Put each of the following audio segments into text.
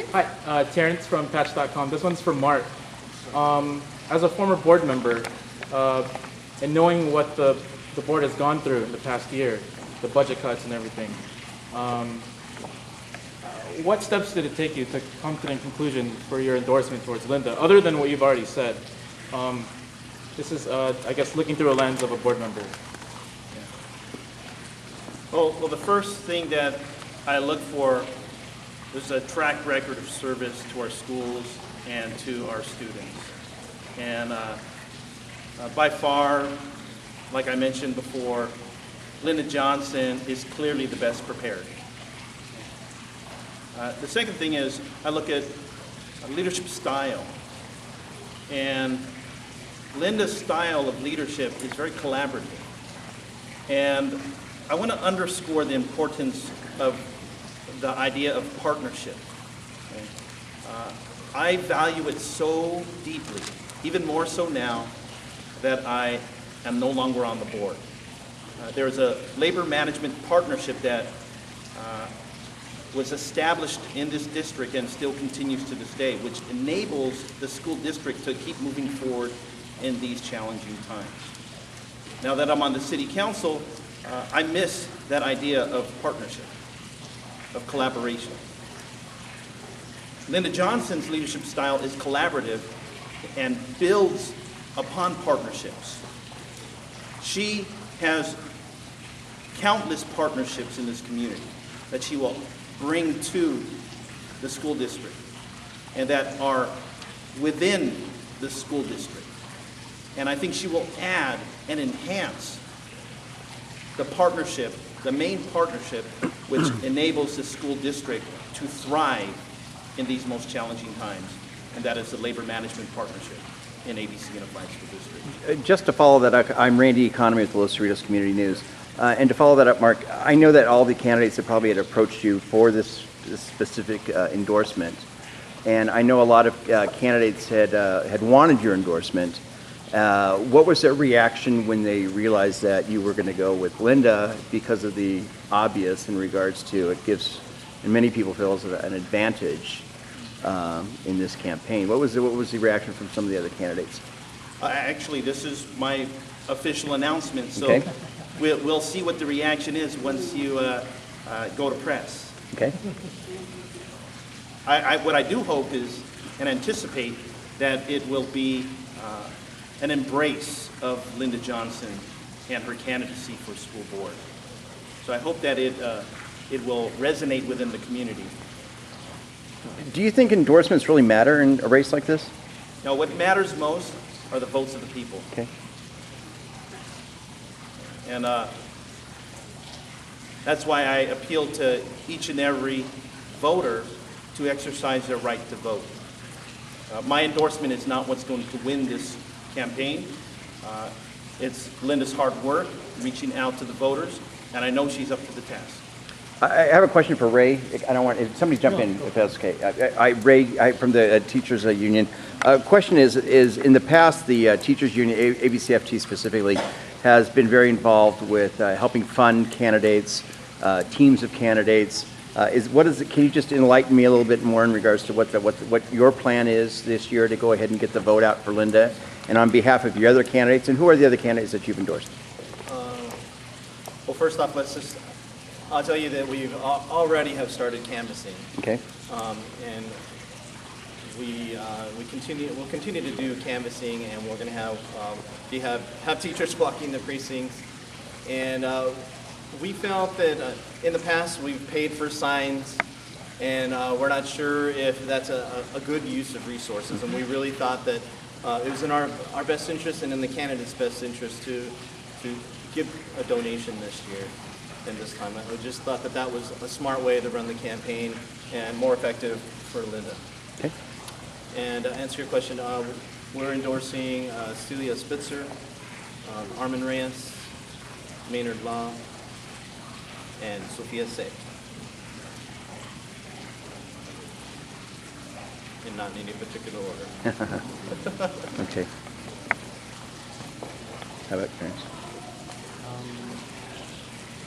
Endorsements. Hi, Terrence from Patch.com. This one's for Mark. As a former board member, and knowing what the board has gone through in the past year, the budget cuts and everything, what steps did it take you to come to the conclusion for your endorsement towards Lynda, other than what you've already said? This is, I guess, looking through a lens of a board member. Well, the first thing that I look for is a track record of service to our schools and to our students. And by far, like I mentioned before, Lynda Johnson is clearly the best prepared. The second thing is I look at leadership style. And Lynda's style of leadership is very collaborative. And I want to underscore the importance of the idea of partnership. Okay? I value it so deeply, even more so now that I am no longer on the board. There's a labor management partnership that was established in this district and still continues to this day, which enables the school district to keep moving forward in these challenging times. Now that I'm on the city council, I miss that idea of partnership, of collaboration. Lynda Johnson's leadership style is collaborative and builds upon partnerships. She has countless partnerships in this community that she will bring to the school district and that are within the school district. And I think she will add and enhance the partnership, the main partnership, which enables the school district to thrive in these most challenging times, and that is the labor management partnership in ABC Unified School District. Just to follow that up, I'm Randy Economy with the Los Cerritos Community News. And to follow that up, Mark, I know that all the candidates that probably had approached you for this specific endorsement, and I know a lot of candidates had wanted your endorsement. What was their reaction when they realized that you were going to go with Lynda because of the obvious in regards to it gives, and many people feel, an advantage in this campaign? What was the reaction from some of the other candidates? Actually, this is my official announcement, so okay. we'll see what the reaction is once you go to press. Okay. What I do hope is and anticipate that it will be an embrace of Lynda Johnson and her candidacy for school board. So I hope that it will resonate within the community. Do you think endorsements really matter in a race like this? Now, what matters most are the votes of the people. Okay. And that's why I appeal to each and every voter to exercise their right to vote. My endorsement is not what's going to win this campaign. It's Lynda's hard work, reaching out to the voters, and I know she's up to the task. I have a question for Ray. I don't want if somebody jump in if that's okay. Ray from the Teachers Union. Question is in the past the Teachers Union, ABCFT specifically, has been very involved with helping fund candidates, teams of candidates. Can you just enlighten me a little bit more in regards to what your plan is this year to go ahead and get the vote out for Lynda, and on behalf of your other candidates, and who are the other candidates that you've endorsed? Well, first off, I'll tell you that we already have started canvassing. Okay. And we'll continue to do canvassing, and we're going to have teachers walking the precincts. And we felt that in the past we've paid for signs, and we're not sure if that's a good use of resources. And we really thought that it was in our best interest and in the candidate's best interest to give a donation this year and this time. I just thought that was a smart way to run the campaign and more effective for Lynda. Okay. And to answer your question, we're endorsing Celia Spitzer, Armin Reyes, Maynard Law, and Sophia Say. And not in any particular order. Okay. How about Clarence?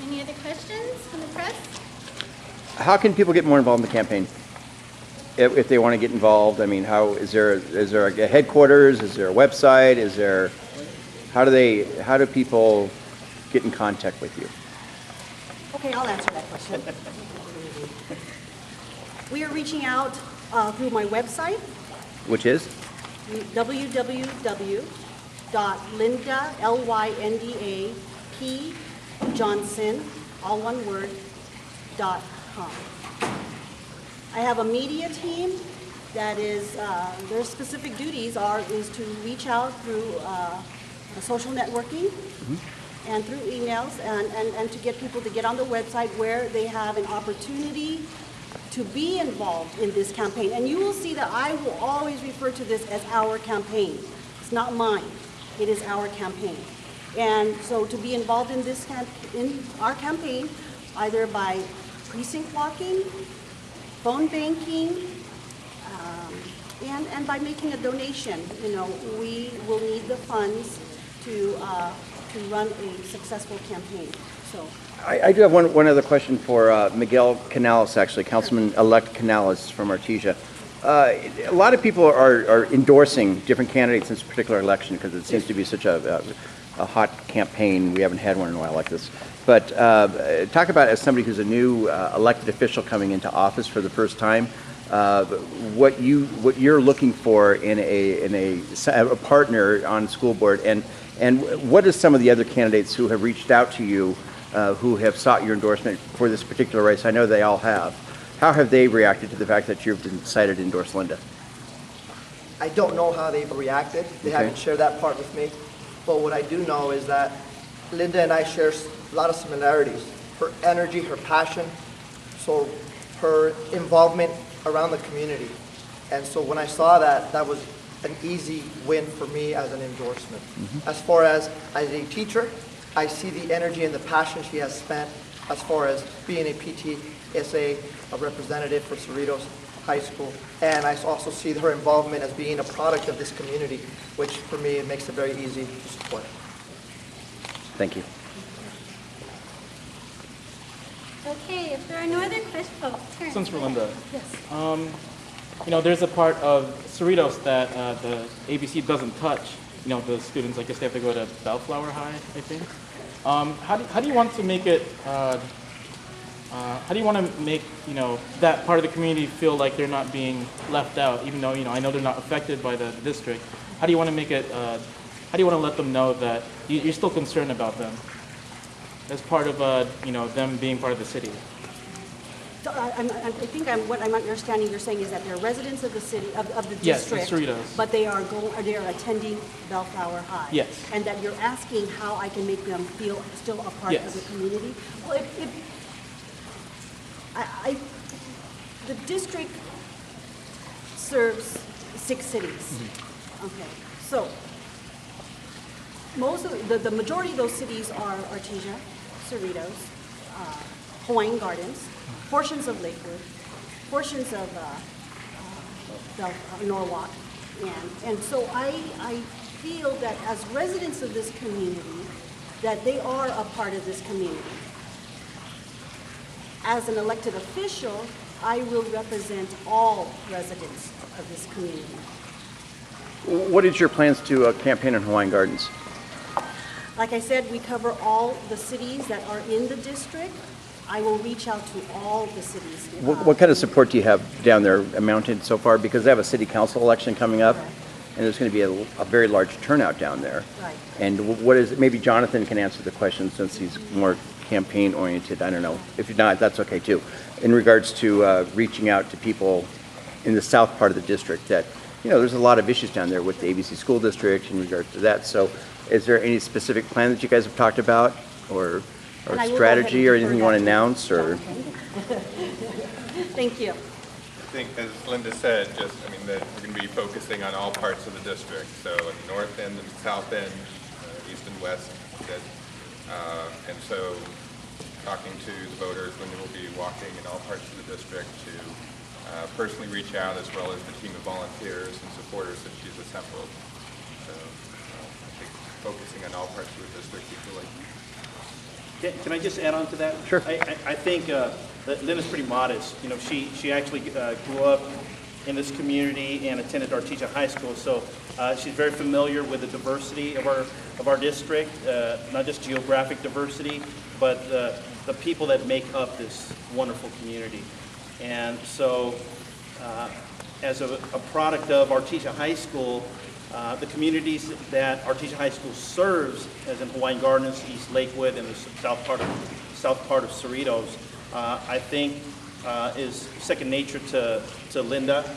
Any other questions from the press? How can people get more involved in the campaign? if they want to get involved? I mean, how, is there a headquarters? Is there a website? How do people get in contact with you? Okay, I'll answer that question. We are reaching out through my website, Which is? www.lynda, Lynda, P. Johnson, all one word, .com. I have a media team that is, their specific duties is to reach out through social networking and through emails and to get people to get on the website where they have an opportunity to be involved in this campaign. And you will see that I will always refer to this as our campaign. It's not mine. It is our campaign. And so to be involved in in our campaign, either by precinct walking, phone banking, and by making a donation, we will need the funds to run a successful campaign. So. I do have one other question for Miguel Canales, actually, Councilman-elect Canales from Artesia. A lot of people are endorsing different candidates in this particular election because it seems to be such a hot campaign. We haven't had one in a while like this. But talk about, as somebody who's a new elected official coming into office for the first time, what you're looking for in a partner on school board, and what is some of the other candidates who have reached out to you who have sought your endorsement for this particular race? I know they all have. How have they reacted to the fact that you've decided to endorse Lynda? I don't know how they've reacted. They haven't shared that part with me. But what I do know is that Lynda and I share a lot of similarities. Her energy, her passion, so her involvement around the community. And so when I saw that, that was an easy win for me as an endorsement. As far as a teacher, I see the energy and the passion she has spent as far as being a PTSA, a representative for Cerritos High School. And I also see her involvement as being a product of this community, which for me, it makes it very easy to support. Thank you. Okay, if there are no other questions, oh, Terrence. This one's for Lynda. Yes. There's a part of Cerritos that the ABC doesn't touch. The students, I guess they have to go to Bellflower High, I think. How do you want to make it? How do you want to make that part of the community feel like they're not being left out, even though I know they're not affected by the district? How do you want to make it? How do you want to let them know that you're still concerned about them as part of them being part of the city? So I think what I'm understanding you're saying is that they're residents of the city, of the Yes, the district. Cerritos. But they are attending Bellflower High. Yes. And that you're asking how I can make them feel still a part Yes. of the community. Well, the district serves 6 cities. Okay, so most of the majority of those cities are Artesia, Cerritos, Hawaiian Gardens, portions of Lakewood, portions of Norwalk, and so I feel that as residents of this community, that they are a part of this community. As an elected official, I will represent all residents of this community. What is your plans to campaign in Hawaiian Gardens? Like I said, we cover all the cities that are in the district. I will reach out to all the cities. What kind of support do you have down there mounted so far? Because they have a city council election coming up, Right. and there's going to be a very large turnout down there. Right. And what is, maybe Jonathan can answer the question since he's more campaign oriented. I don't know. If you're not, that's okay too. In regards to reaching out to people in the south part of the district, that there's a lot of issues down there with the ABC school district in regards to that. So is there any specific plan that you guys have talked about, or And I will go strategy, or ahead and anything you want to defer that announce, or? Thank you. I think, as Lynda said, that we're going to be focusing on all parts of the district. So at the north end and south end, east and west. And so talking to the voters, Lynda will be walking in all parts of the district to personally reach out, as well as the team of volunteers and supporters that she's assembled. So I think focusing on all parts of the district equally. Can I just add on to that? Sure. I think that Lynda's pretty modest. She actually grew up in this community and attended Artesia High School. So she's very familiar with the diversity of our district, not just geographic diversity, but the people that make up this wonderful community. And so as a product of Artesia High School, the communities that Artesia High School serves, as in Hawaiian Gardens, East Lakewood, and the south part of Cerritos, I think is second nature to Lynda.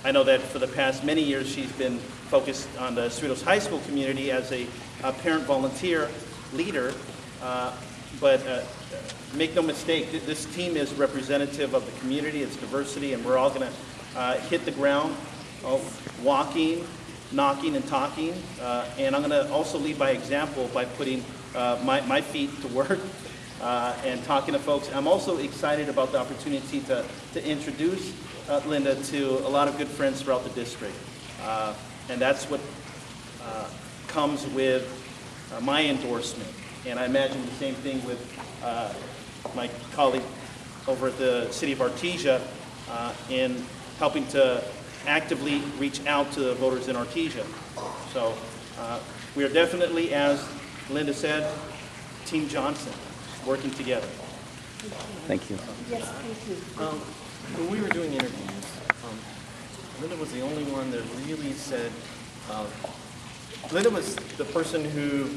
I know that for the past many years she's been focused on the Cerritos High School community as a parent volunteer leader, but make no mistake, this team is representative of the community, its diversity, and we're all going to hit the ground walking, knocking, and talking. And I'm going to also lead by example by putting my feet to work and talking to folks. I'm also excited about the opportunity to introduce Lynda to a lot of good friends throughout the district. And that's what comes with my endorsement. And I imagine the same thing with my colleague over at the City of Artesia in helping to actively reach out to the voters in Artesia. So we are definitely, as Lynda said, Team Johnson, working together. Thank you. Yes, thank you. When we were doing interviews, Lynda was the only one that really said, Lynda was the person who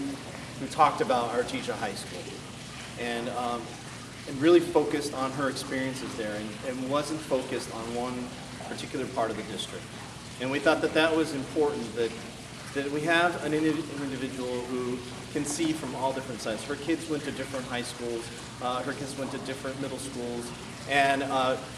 talked about Artesia High School and really focused on her experiences there and wasn't focused on one particular part of the district. And we thought that that was important, that we have an individual who can see from all different sides. Her kids went to different high schools, her kids went to different middle schools, and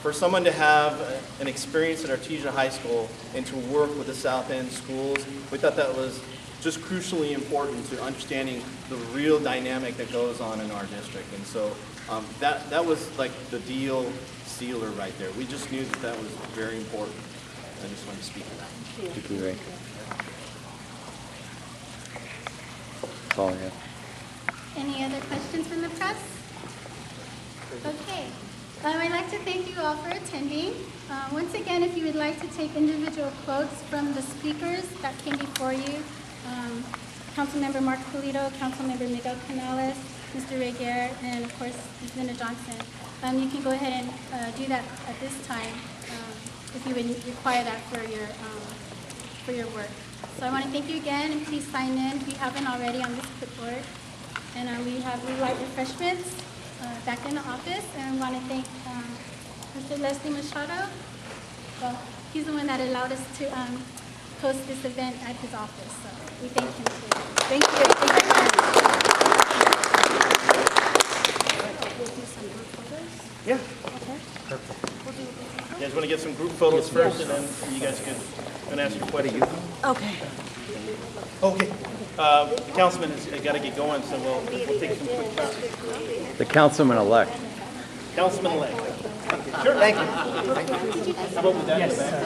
for someone to have an experience at Artesia High School and to work with the South End schools, we thought that was just crucially important to understanding the real dynamic that goes on in our district. And so that was like the deal sealer right there. We just knew that was very important. I just wanted to speak to that. Thank you, Ray. That's all I have. Any other questions from the press? Okay. I'd like to thank you all for attending. Once again, if you would like to take individual quotes from the speakers that came before you, Councilmember Mark Polito, Councilmember Miguel Canales, Mr. Ray Garrett, and of course, Ms. Lynda Johnson. You can go ahead and do that at this time if you would require that for your work. So I want to thank you again, and please sign in if you haven't already on this clipboard. And we have light refreshments back in the office, and I want to thank Mr. Leslie Machado. Well, he's the one that allowed us to host this event at his office, so we thank him too. Thank you. Thank you very much. We'll do some group photos. Yeah. Okay. You guys want to get some group photos first, and then you guys can ask your question. Okay. Okay. Councilman has got to get going, so we'll take some quick questions. The councilman-elect. Councilman-elect. Sure. Thank you. How about with that in the back?